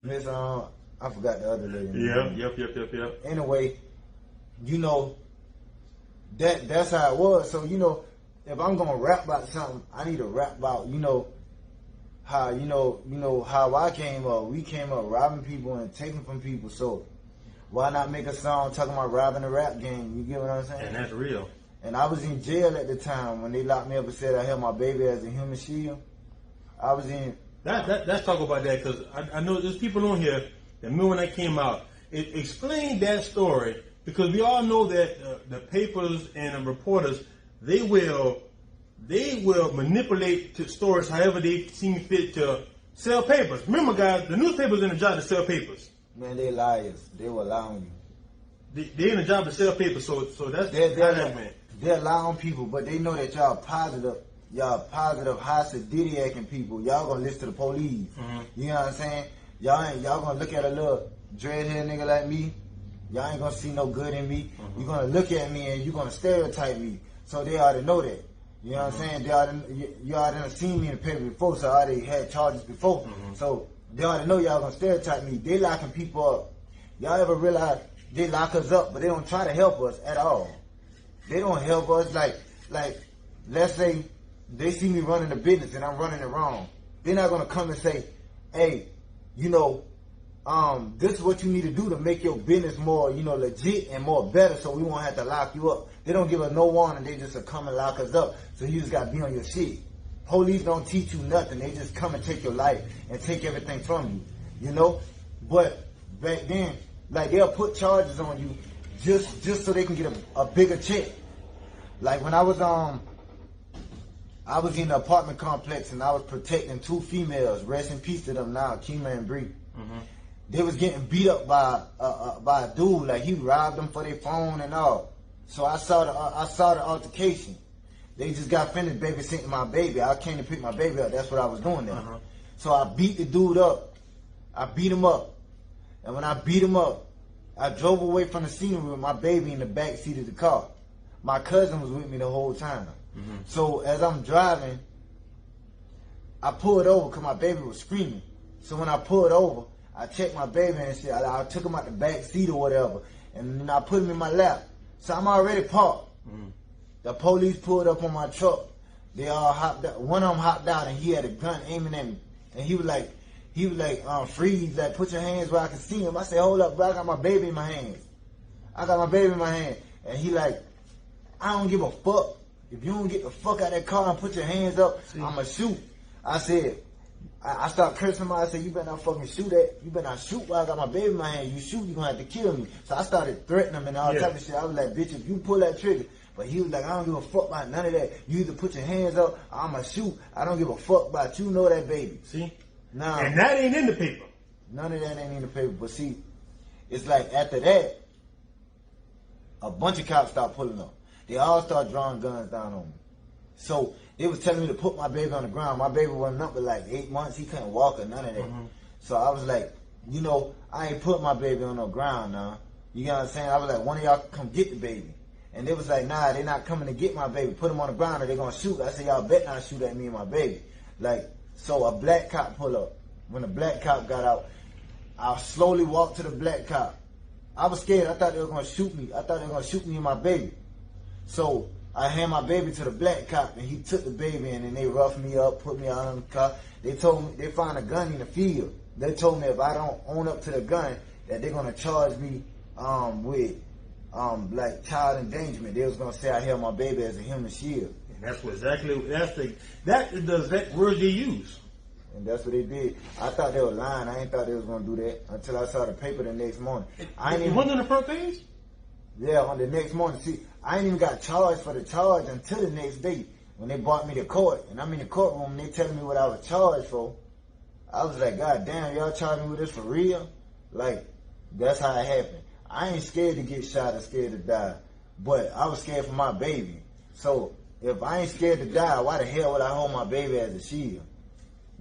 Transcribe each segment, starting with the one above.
Miss I forgot the other lady. Yep. Anyway, you know, that's how it was. So, you know, if I'm gonna rap about something, I need to rap about, how how I came up. We came up robbing people and taking from people. So why not make a song talking about robbing the rap game? You get what I'm saying? And that's real. And I was in jail at the time when they locked me up and said I held my baby as a human shield. I was in. Let's talk about that, because I know there's people on here that remember when that came out. Explain that story, because we all know that the papers and the reporters, they will manipulate stories however they seem fit to sell papers. Remember, guys, the newspapers in the job to sell papers. Man, they liars. They will lie on you. They're in the job to sell papers, so that's how that went. They lie on people, but they know that y'all positive, high seditiac people. Y'all gonna listen to the police. Mm-hmm. You know what I'm saying? Y'all gonna look at a little dreadhead nigga like me. Y'all ain't gonna see no good in me. Mm-hmm. You're gonna look at me and you're gonna stereotype me. So they already know that. You know what I'm saying? You already seen me in the paper before, so I already had charges before. Mm-hmm. So they already know y'all gonna stereotype me. They locking people up. Y'all ever realize they lock us up, but they don't try to help us at all. They don't help us. Like let's say they see me running a business and I'm running it wrong. They're not gonna come and say, hey, this is what you need to do to make your business more, legit and more better, so we won't have to lock you up. They don't give us no warning. They just come and lock us up. So you just gotta be on your shit. Police don't teach you nothing. They just come and take your life and take everything from you. But back then, like, they'll put charges on you just so they can get a bigger check. Like when I was in the apartment complex and I was protecting two females. Rest in peace to them now, Kima and Bree. Mm-hmm. They was getting beat up by a dude. Like, he robbed them for their phone and all. So I saw the altercation. They just got finished babysitting my baby. I came to pick my baby up. That's what I was doing there. Uh-huh. So I beat the dude up. I beat him up. And when I beat him up, I drove away from the scenery with my baby in the back seat of the car. My cousin was with me the whole time. Mm-hmm. So as I'm driving, I pulled over because my baby was screaming. So when I pulled over, I checked my baby and shit. I took him out the back seat or whatever. And then I put him in my lap. So I'm already parked. Mm-hmm. The police pulled up on my truck. They all hopped out. One of them hopped out and he had a gun aiming at me. And he was like, freeze, like, put your hands where I can see him. I said, hold up, bro, I got my baby in my hands. And he like, I don't give a fuck. If you don't get the fuck out of that car and put your hands up, I'ma shoot. I said, I started cursing him out. I said, you better not fucking shoot that. You better not shoot while I got my baby in my hand. You shoot, you gonna have to kill me. So I started threatening him and all type of shit. I was like, bitch, if you pull that trigger. But he was like, I don't give a fuck about none of that. You either put your hands up, or I'ma shoot. I don't give a fuck about you, know that baby. See? Nah. And that ain't in the paper. None of that ain't in the paper. But see, it's like after that, a bunch of cops started pulling up. They all started drawing guns down on me. So they was telling me to put my baby on the ground. My baby wasn't up for like 8 months. He couldn't walk or none of that. Mm-hmm. So I was like, I ain't put my baby on no ground now. You know what I'm saying? I was like, one of y'all come get the baby. And they was like, nah, they not coming to get my baby. Put him on the ground or they gonna shoot. I said, y'all bet not shoot at me and my baby. Like, so a black cop pull up. When the black cop got out, I slowly walked to the black cop. I was scared. I thought they were gonna shoot me. I thought they were gonna shoot me and my baby. So I hand my baby to the black cop and he took the baby and then they roughed me up, put me out in the car. They told me they found a gun in the field. They told me if I don't own up to the gun, that they're gonna charge me with like child endangerment. They was gonna say I held my baby as a human shield. And that's what that's the exact words they use. And that's what they did. I thought they were lying. I ain't thought they was gonna do that until I saw the paper the next morning. It wasn't on the front page? Yeah, on the next morning. See, I ain't even got charged for the charge until the next day when they brought me to court. And I'm in the courtroom and they telling me what I was charged for. I was like, God damn, y'all charged me with this for real? Like, that's how it happened. I ain't scared to get shot or scared to die, but I was scared for my baby. So if I ain't scared to die, why the hell would I hold my baby as a shield?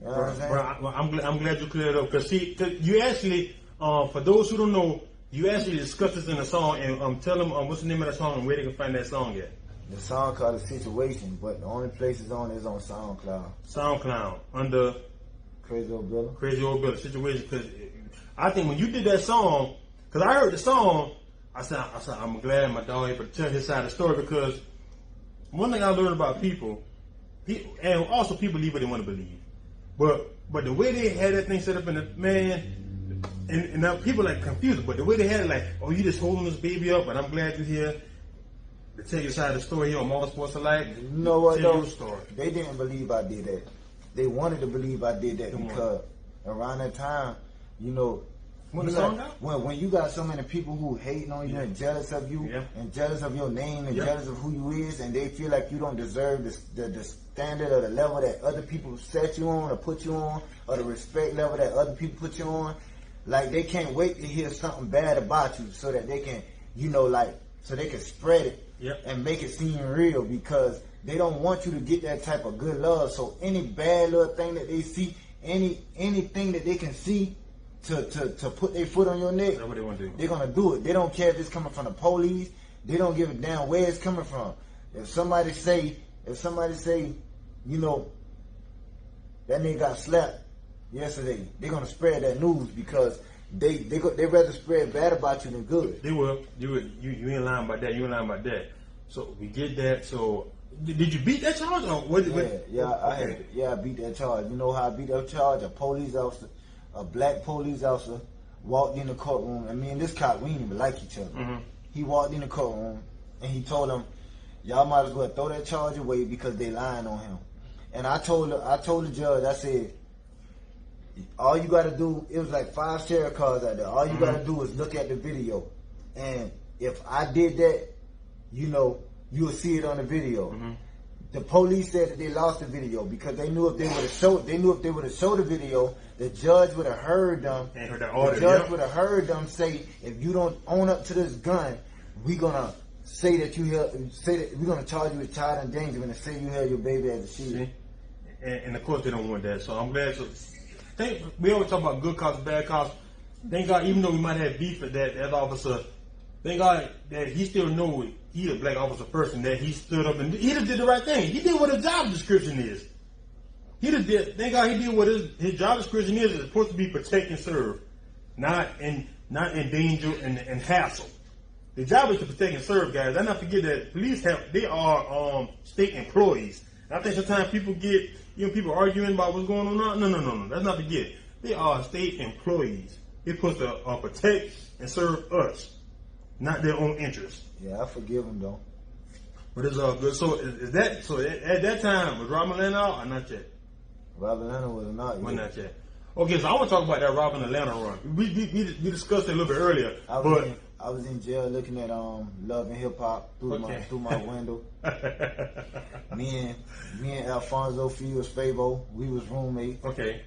You know what I'm saying? Bro, I'm glad you cleared it up. Because you actually, for those who don't know, you actually discussed this in a song. And tell them what's the name of that song and where they can find that song at. The song called The Situation, but the only place it's on is on SoundCloud. SoundCloud under Krazy Obilla. Krazy Obilla Situation. Because I think when you did that song, because I heard the song, I said, I'm glad my dog able to tell his side of the story, because one thing I learned about people, and also people believe what they want to believe. But the way they had that thing set up in the man, and now people like confused, but the way they had it, like, oh, you just holding this baby up, but I'm glad you're here to tell your side of the story here on Marvinsportsandlife. You know what though? Story. They didn't believe I did that. They wanted to believe I did that because around that time, you know, when you got so many people who hating on you and jealous of you and jealous of your name and jealous of who you is, and they feel like you don't deserve the standard or the level that other people set you on or put you on, or the respect level that other people put you on, like they can't wait to hear something bad about you so that they can, you know, like, so they can spread it and make it seem real, because they don't want you to get that type of good love. So any bad little thing that they see, anything that they can see to put their foot on your neck, that's what they want to do. They're gonna do it. They don't care if it's coming from the police. They don't give a damn where it's coming from. If somebody say, you know, that nigga got slapped yesterday, they're gonna spread that news, because they rather spread bad about you than good. They will. You ain't lying about that. You ain't lying about that. So we get that. So did you beat that charge or what? I beat that charge. You know how I beat that charge? A black police officer walked in the courtroom, and me and this cop, we didn't even like each other. Mm-hmm. He walked in the courtroom and he told them, y'all might as well throw that charge away because they lying on him. And I told the judge, I said, all you got to do, it was like 5 sheriff cars out there. All you got to do is look at the video. And if I did that, you know, you'll see it on the video. Mm-hmm. The police said that they lost the video because they knew if they would have showed the video, the judge would have heard them. The judge would have heard them say, if you don't own up to this gun, we're gonna say that we're gonna charge you with child endangerment and say you held your baby as a shield. And of course they don't want that. So I'm glad. We always talk about good cops, bad cops. Thank God, even though we might have beef with that officer, thank God that he still knows he's a black officer person, that he stood up and he just did the right thing. He did what his job description is. Thank God he did what his job description is. It's supposed to be protect and serve, not endanger and hassle. The job is to protect and serve, guys. Let's not forget that police they are state employees. And I think sometimes people get, people arguing about what's going on. No. Let's not forget. They are state employees. They're supposed to protect and serve us, not their own interests. Yeah, I forgive them though. But it's all good. So at that time, was Robin Atlanta out or not yet? Robin Atlanta was not yet. Was not yet. Okay, so I want to talk about that Robin Atlanta run. We discussed it a little bit earlier. I was in jail looking at Love and Hip Hop through my window. Me and Alfonso Fields Fabo, we was roommates. Okay.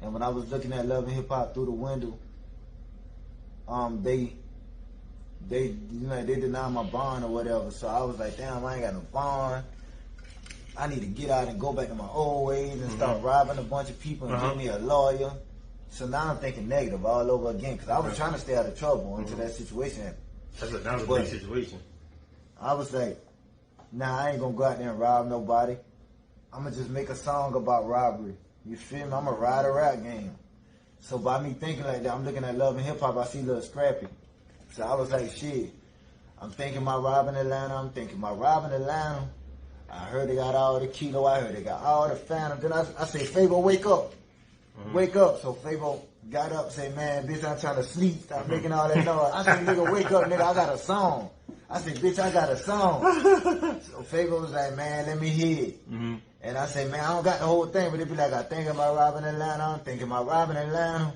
And when I was looking at Love and Hip Hop through the window, they denied my bond or whatever. So I was like, damn, I ain't got no bond. I need to get out and go back to my old ways and start robbing a bunch of people and get me a lawyer. So now I'm thinking negative all over again, because I was trying to stay out of trouble until that situation happened. That was a big situation. I was like, nah, I ain't gonna go out there and rob nobody. I'm gonna just make a song about robbery. You feel me? I'm gonna ride a rap game. So by me thinking like that, I'm looking at Love and Hip Hop, I see Lil Scrappy. So I was like, shit, I'm thinking about robbing Atlanta. I heard they got all the kilo. I heard they got all the phantom. Then I say, Fabo, wake up. Wake up. So Fabo got up and said, man, bitch, I'm trying to sleep. Stop making all that noise. I said, nigga, wake up, nigga. I got a song. I said, bitch, I got a song. So Fabo was like, man, let me hear it. And I said, man, I don't got the whole thing, but it be like, I'm thinking about robbing Atlanta.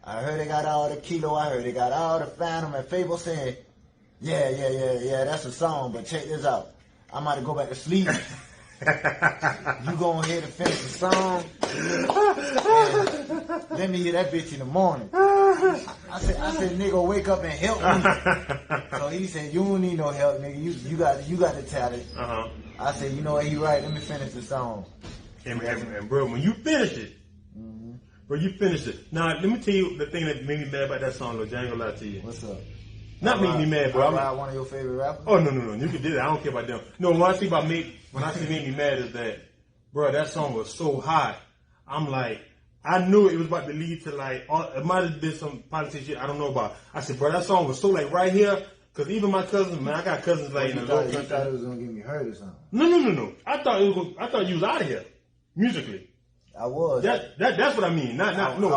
I heard they got all the kilo. I heard they got all the phantom. And Fabo said, yeah, that's a song, but check this out. I might go back to sleep. You go ahead and finish the song. And let me hear that bitch in the morning. I said, nigga, wake up and help me. So he said, you don't need no help, nigga. You got the talent. I said, you know what, he right. Let me finish the song. And bro, when you finish it, Now, let me tell you the thing that made me mad about that song, Lil J. I ain't gonna lie to you. What's up? Not make me mad, bro. I'm one of your favorite rappers? Oh, no. You can do that. I don't care about them. No, when I say make me mad is that, bro, that song was so hot. I'm like, I knew it was about to lead to like, it might have been some politics shit I don't know about. I said, bro, that song was so like right here, because even my cousins, man, I got cousins like in the low country. You thought it was gonna get me hurt or something? No. I thought you was out of here musically. I was. That's what I mean. No.